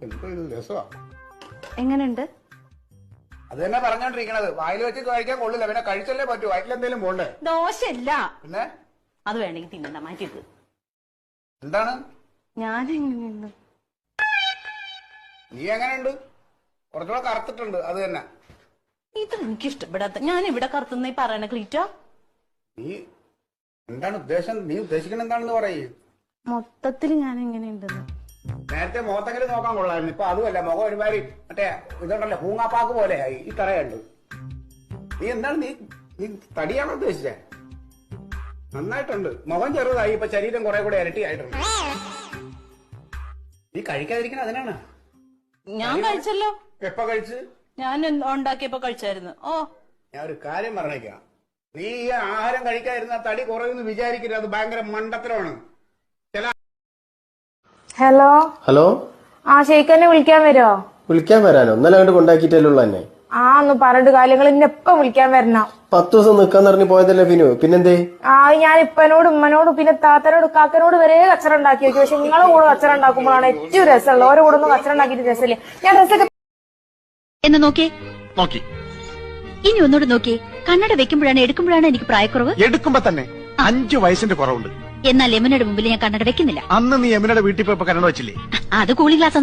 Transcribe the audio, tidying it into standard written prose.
എന്തൊരു രസമാ. എങ്ങനെയുണ്ട്? അത് തന്നെ പറഞ്ഞോണ്ടിരിക്കണത്. വായിൽ വെച്ച് കഴിക്കാൻ കൊള്ളില്ല, പിന്നെ കഴിച്ചല്ലേ പറ്റൂ. വയറ്റിലെന്തേലും പോണ്ടേ? ദോശയല്ല. പിന്നെ അത് വേണമെങ്കിൽ തിന്നണ്ട, മാറ്റിയത്. എന്താണ്? ഞാനെങ്ങനെയുണ്ട്? നീ എങ്ങനെയുണ്ട്? കുറച്ചുകൂടെ കറുത്തിട്ടുണ്ട്, അത് തന്നെ. ഇത് എനിക്ക് ഇഷ്ടപ്പെടാത്ത. ഞാൻ ഇവിടെ കറുത്തുന്ന പറയണ ക്ലീറ്റ. നീ എന്താണ് ഉദ്ദേശം? നീ ഉദ്ദേശിക്കുന്നത് എന്താണെന്ന് പറയേ. മൊത്തത്തിൽ ഞാൻ എങ്ങനെയുണ്ടെന്ന്. നേരത്തെ മുഖത്തെങ്കിലും നോക്കാൻ കൊള്ളായിരുന്നു. ഇപ്പൊ അതുമല്ല, മുഖം ഒരുമാതിരി മറ്റേ ഇതുണ്ടല്ലോ പൂങ്ങാപ്പാക്ക് പോലെ ആയി. ഈ തറയുണ്ട്. നീ എന്താണ് നീ തടിയാണോ ഉദ്ദേശിച്ചേ? നന്നായിട്ടുണ്ട്. മുഖം ചെറുതായി, ഇപ്പൊ ശരീരം കുറെ കൂടെ ഇരട്ടിയായിട്ടുണ്ട്. നീ കഴിക്കാതിരിക്കണ അതിനാണ്. ഞാൻ കഴിച്ചല്ലോ. എപ്പ കഴിച്ച്? ഞാൻ ഉണ്ടാക്കിയപ്പോ കഴിച്ചായിരുന്നു. ഓ, ഞാൻ ഒരു കാര്യം പറഞ്ഞേക്കാം. നീ ഈ ആഹാരം കഴിക്കാതിരുന്ന തടി കുറയുമെന്ന് വിചാരിക്കരുത്. അത് ഭയങ്കര മണ്ടത്തരമാണ്. Hello hello. ആ ഷെയ്ഖനെ വിളിക്കാൻ വരുമോ? വിളിക്കാൻ വരാനോ? ഇന്നലെ കണ്ട് കൊണ്ടാക്കിയിട്ടല്ലോ തന്നെ. ആ ഒന്ന് പറഞ്ഞിട്ട് കാര്യങ്ങൾ ഇന്നെ എപ്പം വിളിക്കാൻ വരണം. 10 ദിവസം നിക്കാന്ന് പറഞ്ഞ് പോയതല്ലേ ഫിനു. പിന്നെന്തേ? ആ ഞാൻ ഇപ്പനോട് ഉമ്മനോട് പിന്നെ താത്തനോട് കാക്കനോട് വരെ കച്ചറ ഉണ്ടാക്കി വെച്ചു. പക്ഷെ നിങ്ങളെ കൂടെ കച്ചറ ഉണ്ടാക്കുമ്പോഴാണ് ഏറ്റവും രസമുള്ളത്. ഓരോ കൂടെ ഒന്നും കച്ചറ ഉണ്ടാക്കിയിട്ട് രസമില്ല. ഞാൻ ഡ്രസ്സൊക്കെ എന്ന് നോക്കി ഇനി ഒന്നുകൂടെ നോക്കി. കണ്ണട വെക്കുമ്പോഴാണ് എടുക്കുമ്പോഴാണ് എനിക്ക് പ്രായക്കുറവ്. എടുക്കുമ്പോ തന്നെ 5 വയസ്സിന്റെ കുറവുണ്ട്. എന്നാൽ യമുനയുടെ മുമ്പിൽ ഞാൻ കണ്ണട വെക്കുന്നില്ല. അന്ന് നീ യമുനയുടെ വീട്ടിൽ പോയപ്പോ കണ്ണട വെച്ചില്ലേ? അത് കൂളിംഗ് ഗ്ലാസ്